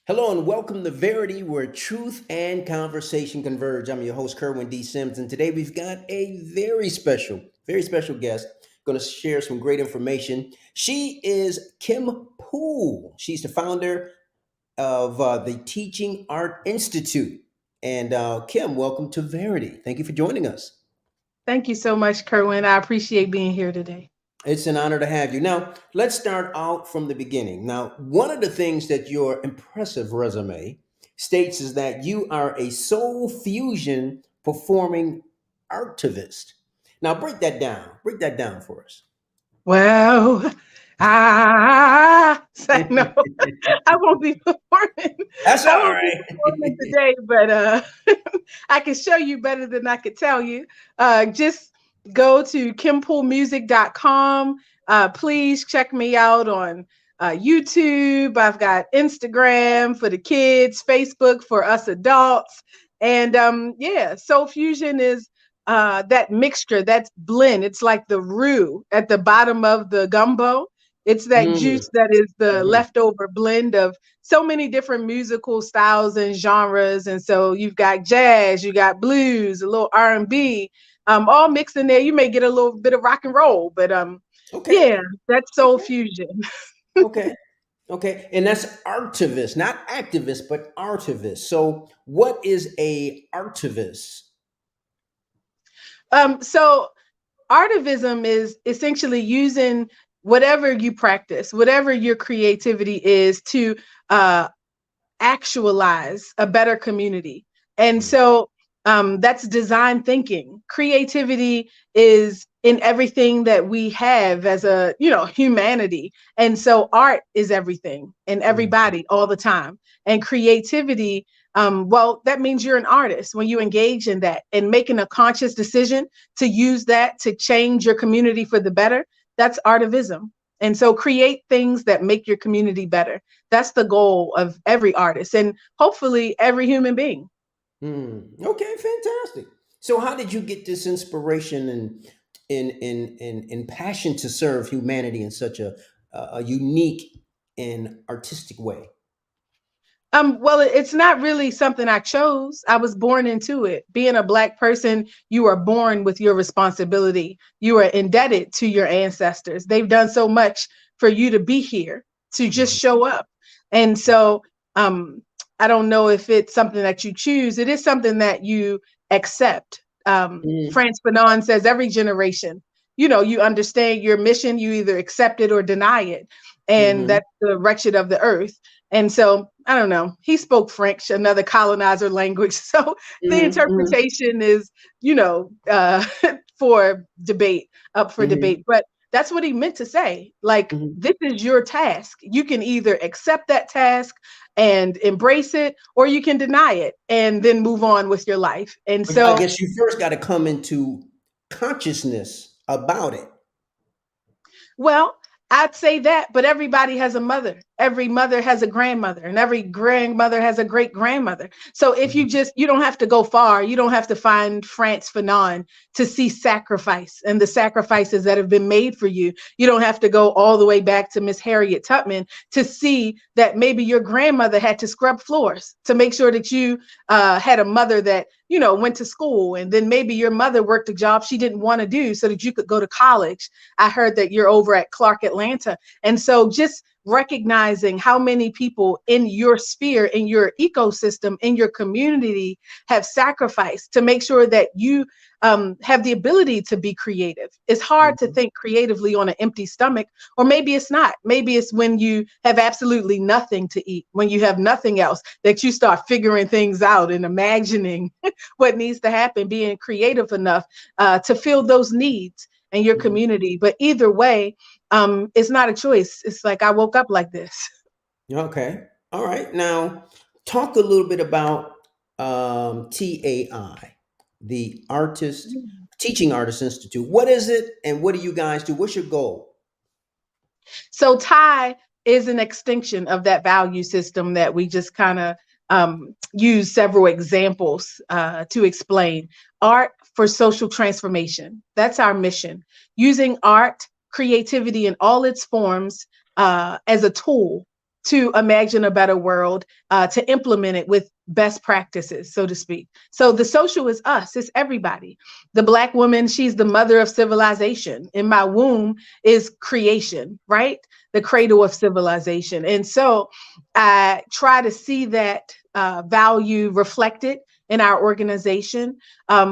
Hello and welcome to Verity, where truth and conversation converge. I'm your host, Kerwin D. Sims, and today we've got a very special guest going to share some great information. She is Kim Poole. She's the founder of the Teaching Art Institute. And Kim, welcome to Verity. Thank you for joining us. Thank you so much, Kerwin. I appreciate being here today. It's an honor to have you. Now, let's start out from the beginning. Now, one of the things that your impressive resume states is that you are a soul fusion performing artivist. Now, break that down. Break that down for us. Well, no, I won't be performing. That's I all won't be right. performing today, but I can show you better than I could tell you. Just go to kimpoolemusic.com. Please check me out on YouTube. I've got Instagram for the kids, Facebook for us adults. And yeah, Soul Fusion is that mixture, that's blend. It's like the roux at the bottom of the gumbo. It's that Mm, juice that is the mhm. leftover blend of so many different musical styles and genres. And so you've got jazz, you got blues, a little R&B, all mixed in there. You may get a little bit of rock and roll, but Okay. yeah, that's soul Okay. fusion. Okay. Okay. And that's artivist, not activist, but artivist. So, what is a artivist? So artivism is essentially using whatever you practice, whatever your creativity is to uh, actualize a better community. And so that's design thinking. Creativity is in everything that we have as a, humanity. And so art is everything and Mm. everybody all the time. And creativity, well, that means you're an artist when you engage in that and making a conscious decision to use that to change your community for the better. That's artivism. And so create things that make your community better. That's the goal of every artist and hopefully every human being. Okay, fantastic. So, how did you get this inspiration and in passion to serve humanity in such a unique and artistic way? Well, it's not really something I chose. I was born into it. Being a Black person, you are born with your responsibility. You are indebted to your ancestors. They've done so much for you to be here, to just Mhm. show up. And so, um, I don't know if it's something that you choose. It is something that you accept. Mm, France Fanon says every generation, you understand your mission, you either accept it or deny it. And mhm, that's the wretched of the earth. And so I don't know. He spoke French, another colonizer language. So the mhm, mhm, interpretation is, for debate, up for mhm, debate. But that's what he meant to say. Like, mhm. this is your task. You can either accept that task and embrace it, or you can deny it and then move on with your life. And But I so, guess you first got to come into consciousness about it. well, I'd say that, but everybody has a mother. Every mother has a grandmother, and every grandmother has a great grandmother. So if Mhm. you don't have to go far. You don't have to find France Fanon to see sacrifice and the sacrifices that have been made for you. You don't have to go all the way back to Miss Harriet Tubman to see that maybe your grandmother had to scrub floors to make sure that you had a mother that went to school, and then maybe your mother worked a job she didn't want to do so that you could go to college. I heard that you're over at Clark Atlanta. And so just recognizing how many people in your sphere, in your ecosystem, in your community have sacrificed to make sure that you have the ability to be creative. It's hard to Mhm. think creatively on an empty stomach, or maybe it's not. Maybe it's when you have absolutely nothing to eat, when you have nothing else, that you start figuring things out and imagining what needs to happen, being creative enough to fill those needs in your Mhm. community. But either way, it's not a choice. It's like I woke up like this. Okay. All right. Now, talk a little bit about TAI, the Artist Teaching Artist Institute. What is it, and what do you guys do? What's your goal? So TIE is an extinction of that value system that we just kind of use several examples to explain. Art for social transformation. That's our mission. Using art, creativity in all its forms as a tool to imagine a better world, to implement it with best practices, so to speak. So the social is us, it's everybody. The Black woman, she's the mother of civilization. In my womb is creation, right? The cradle of civilization. And so I try to see that value reflected in our organization.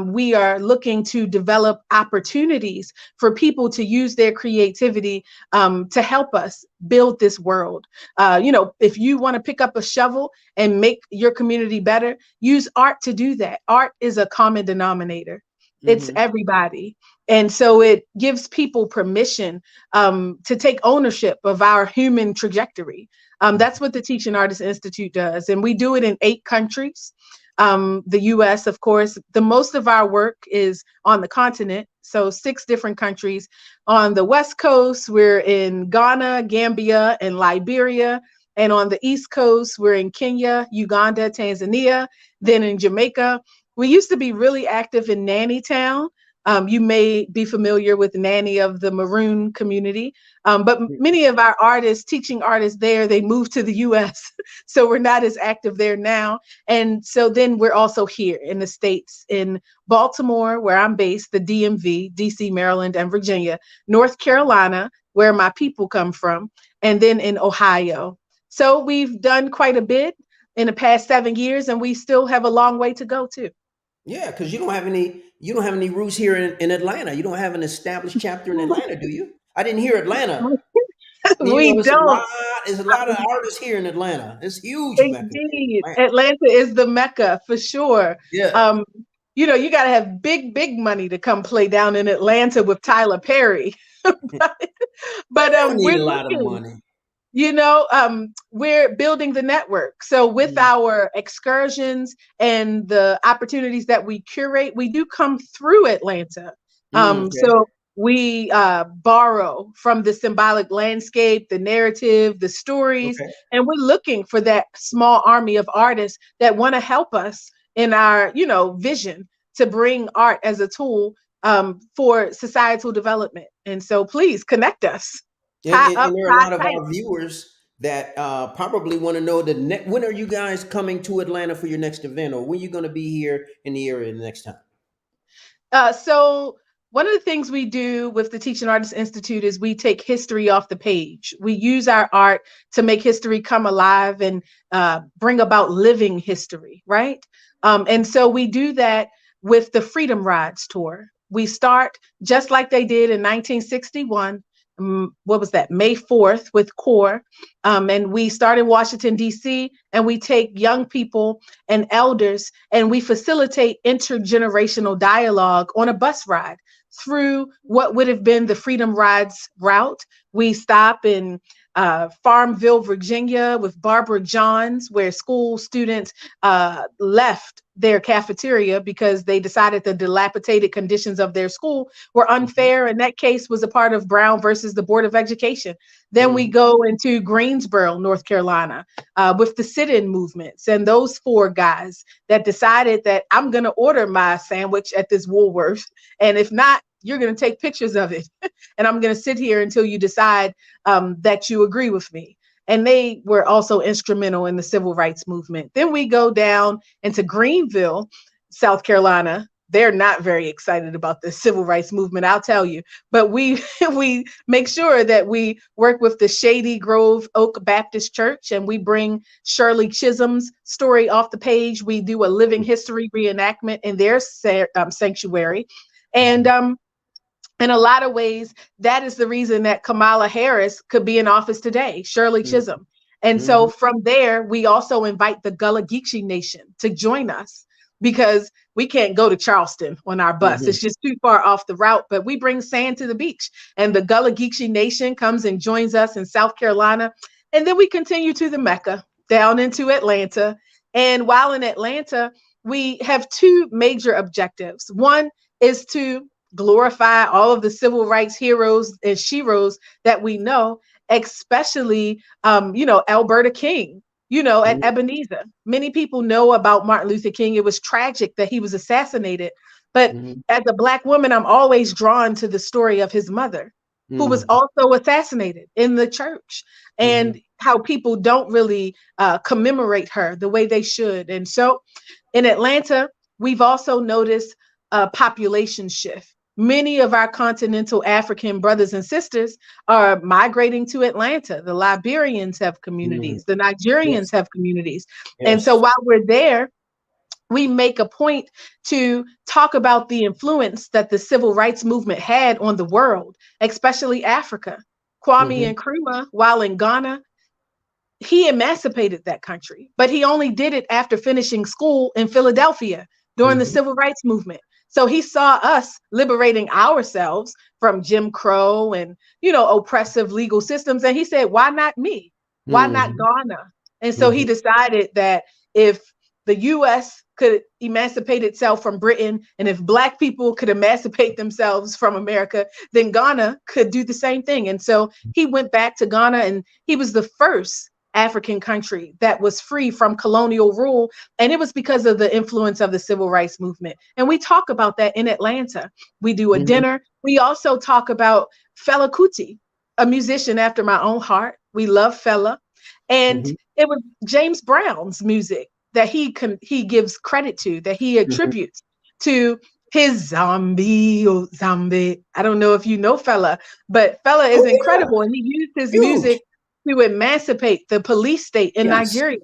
We are looking to develop opportunities for people to use their creativity to help us build this world. If you want to pick up a shovel and make your community better, use art to do that. Art is a common denominator. It's Hmm. everybody. And so it gives people permission to take ownership of our human trajectory. That's what the Teaching Artists Institute does. And we do it in 8 countries. The US, of course, the most of our work is on the continent. So 6 different countries. On the West Coast, we're in Ghana, Gambia, and Liberia. And on the East Coast, we're in Kenya, Uganda, Tanzania, then in Jamaica. We used to be really active in Nanny Town. You may be familiar with Nanny of the Maroon community, but many of our artists, teaching artists there, they moved to the US. So we're not as active there now. And so then we're also here in the States, in Baltimore, where I'm based, the DMV, DC, Maryland, and Virginia, North Carolina, where my people come from, and then in Ohio. So we've done quite a bit in the past 7 years, and we still have a long way to go too. Yeah, because you don't have any roots here in Atlanta. You don't have an established chapter in Atlanta, do you? I didn't hear Atlanta. You know, We don't. it's a lot of artists here in Atlanta. It's huge, Mecca. Indeed. Atlanta. Atlanta is the Mecca for sure. Yeah, Um, you got to have big, big money to come play down in Atlanta with Tyler Perry. But they don't need we're a lot of looking. money. We're building the network. So with Mm, our excursions and the opportunities that we curate, we do come through Atlanta. okay, So we borrow from the symbolic landscape, the narrative, the stories, okay. and we're looking for that small army of artists that want to help us in our, vision to bring art as a tool for societal development. And so please connect us. Tie up, And there are a tie lot of tight. our viewers that probably want to know when are you guys coming to Atlanta for your next event, or when you going to be here in the area the next time? So one of the things we do with the Teaching Artists Institute is we take history off the page. We use our art to make history come alive and bring about living history, right? And so we do that with the Freedom Rides tour. We start just like they did in 1961. What was that? May 4th with CORE. And we start in Washington, D.C., and we take young people and elders and we facilitate intergenerational dialogue on a bus ride through what would have been the Freedom Rides route. We stop in Farmville, Virginia with Barbara Johns, where school students left their cafeteria because they decided the dilapidated conditions of their school were Hmm. unfair. And that case was a part of Brown versus the Board of Education. Then we Hmm. go into Greensboro, North Carolina, with the sit-in movements and those 4 guys that decided that I'm going to order my sandwich at this Woolworth. And if not, you're going to take pictures of it. And I'm going to sit here until you decide that you agree with me. And they were also instrumental in the civil rights movement. Then we go down into Greenville, South Carolina. They're not very excited about the civil rights movement, I'll tell you. But we we make sure that we work with the Shady Grove Oak Baptist Church, and we bring Shirley Chisholm's story off the page. We do a living history reenactment in their sanctuary, and in a lot of ways, that is the reason that Kamala Harris could be in office today, Shirley Hmm. Chisholm. And so Hmm. from there, we also invite the Gullah Geechee Nation to join us because we can't go to Charleston on our bus. Hmm. It's just too far off the route, but we bring sand to the beach. And the Gullah Geechee Nation comes and joins us in South Carolina. And then we continue to the Mecca, down into Atlanta. And while in Atlanta, we have 2 major objectives. One is to glorify all of the civil rights heroes and sheroes that we know, especially, Alberta King, at Ebenezer. Many people know about Martin Luther King. It was tragic that he was assassinated. But Hmm. as a Black woman, I'm always drawn to the story of his mother. who was Mm-hmm. also assassinated in the church, Mm-hmm. and how people don't really commemorate her the way they should. And so in Atlanta, we've also noticed a population shift. Many of our continental African brothers and sisters are migrating to Atlanta. The Liberians have Mm-hmm. communities, the Nigerians Yes. have communities. And so Yes. while we're there, we make a point to talk about the influence that the civil rights movement had on the world, especially Africa. Kwame Mm-hmm. Nkrumah, while in Ghana, he emancipated that country, but he only did it after finishing school in Philadelphia during the Mm-hmm. civil rights movement. So he saw us liberating ourselves from Jim Crow and, oppressive legal systems. And he said, why not me? Why not Mm-hmm. Ghana? And so he Mm-hmm. decided that if the US could emancipate itself from Britain, and if Black people could emancipate themselves from America, then Ghana could do the same thing. And so he went back to Ghana, and he was the first African country that was free from colonial rule. And it was because of the influence of the civil rights movement. And we talk about that in Atlanta. We do a Mm-hmm. dinner. We also talk about Fela Kuti, a musician after my own heart. We love Fela. And Mm-hmm. it was James Brown's music that he gives credit to, that he Mm-hmm. attributes to his zombie or zombie. I don't know if you know Fela, but Fela is Oh yeah, incredible. And he used his huge. music to emancipate the police state in Yes. Nigeria.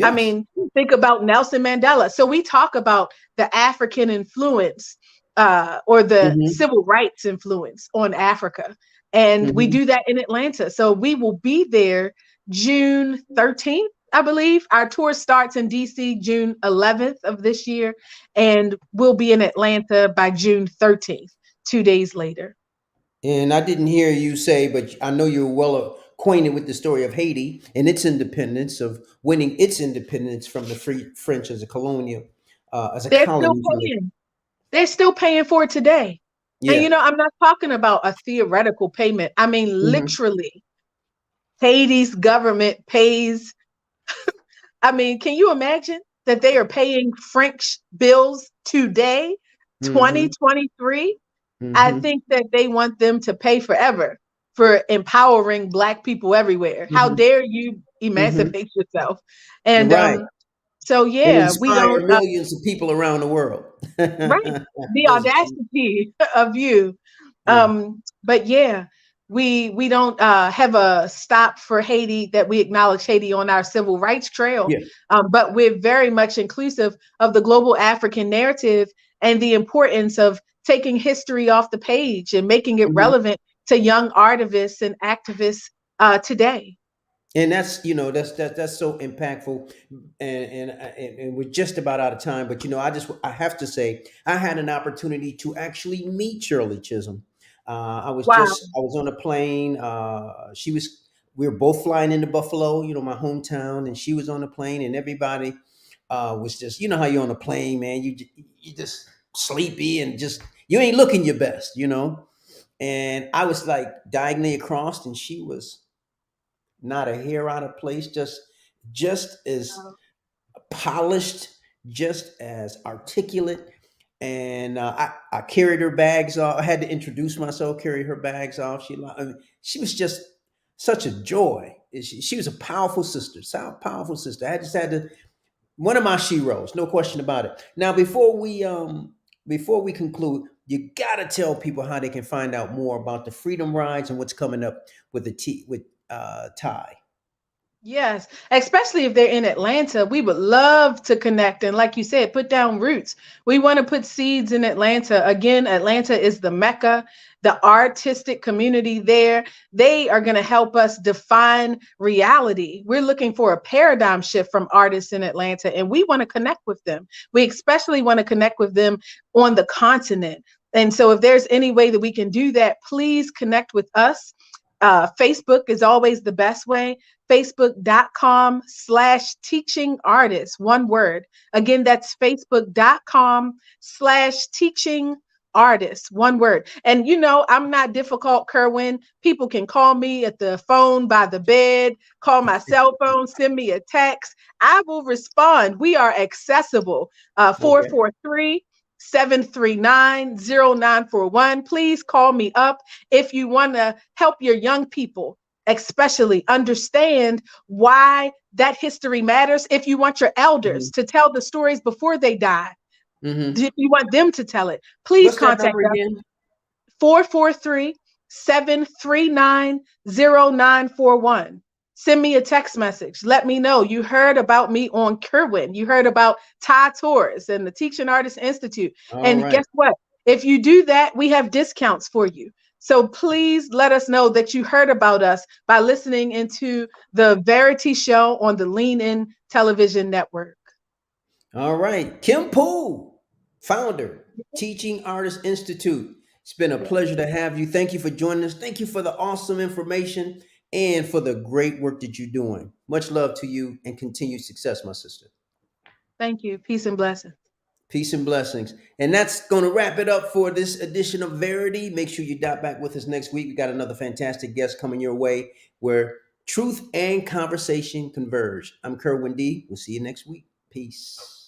I Yes. mean, think about Nelson Mandela. So we talk about the African influence, or the Mm-hmm. civil rights influence on Africa. And we Mm-hmm. do that in Atlanta. So we will be there June 13th, I believe. Our tour starts in DC June 11th of this year, and we'll be in Atlanta by June 13th, 2 days later. And I didn't hear you say, but I know you're well acquainted with the story of Haiti and its independence, of winning its independence from the French as a colonial, as a They're still colony. Really. paying. They're still paying for it today. And Yeah. I'm not talking about a theoretical payment. I mean, Mm-hmm. literally, Haiti's government pays. I mean, can you imagine that they are paying French bills today, Mm-hmm. 2023? I Mm-hmm. think that they want them to pay forever for empowering Black people everywhere. How Mm-hmm. dare you Mm-hmm. emancipate yourself? You're And right. so And yeah, we inspire don't. millions of people around the world. Right. The That's audacity of you. yeah. But yeah, we don't have a stop for Haiti, that we acknowledge Haiti on our civil rights trail. Yeah. But we're very much inclusive of the global African narrative and the importance of taking history off the page and making it Mhm. relevant to young artists and activists today. And that's that's so impactful, and we're just about out of time. But I have to say I had an opportunity to actually meet Shirley Chisholm. Wow. I was on a plane. We were both flying into Buffalo, my hometown, and she was on the plane, and everybody was just, how you're on a plane, man. You just sleepy and just you ain't looking your best, And I was like diagonally across, and she was not a hair out of place, just as polished, just as articulate. And I carried her bags off. I had to introduce myself, carry her bags off. I mean, she was just such a joy. She was a powerful sister, so powerful sister. I just had to, one of my sheroes, no question about it. Now, before we conclude, you gotta tell people how they can find out more about the Freedom Rides and what's coming up with Ty. Yes, especially if they're in Atlanta, we would love to connect and, like you said, put down roots. We want to put seeds in Atlanta. Again, Atlanta is the Mecca, the artistic community there. They are going to help us define reality. We're looking for a paradigm shift from artists in Atlanta, and we want to connect with them. We especially want to connect with them on the continent. And so, if there's any way that we can do that, please connect with us. Facebook is always the best way. Facebook.com/teaching artists, one word. Again, that's Facebook.com/teaching artists, one word. And I'm not difficult, Kerwin. People can call me at the phone by the bed, call my cell phone, send me a text. I will respond. We are accessible. Okay. 443 739-0941. Please call me up if you want to help your young people, especially understand why that history matters. If you want your elders Mhm. to tell the stories before they die, Mhm. if you want them to tell it, please What's that contact number us. again? 443-739-0941. Send me a text message. Let me know you heard about me on Kerwin. You heard about TAI Tours and the Teaching Artists Institute. All And right. guess what? If you do that, we have discounts for you. So please let us know that you heard about us by listening into the Verity show on the Lean In Television Network. All right. Kim Poole, founder, Teaching Artists Institute. It's been a Yeah. pleasure to have you. Thank you for joining us. Thank you for the awesome information and for the great work that you're doing. Much love to you and continued success, my sister. Thank you. Peace and blessings. Peace and blessings. And that's going to wrap it up for this edition of Verity. Make sure you dot back with us next week. We got another fantastic guest coming your way where truth and conversation converge. I'm Kerwin D. We'll see you next week. Peace.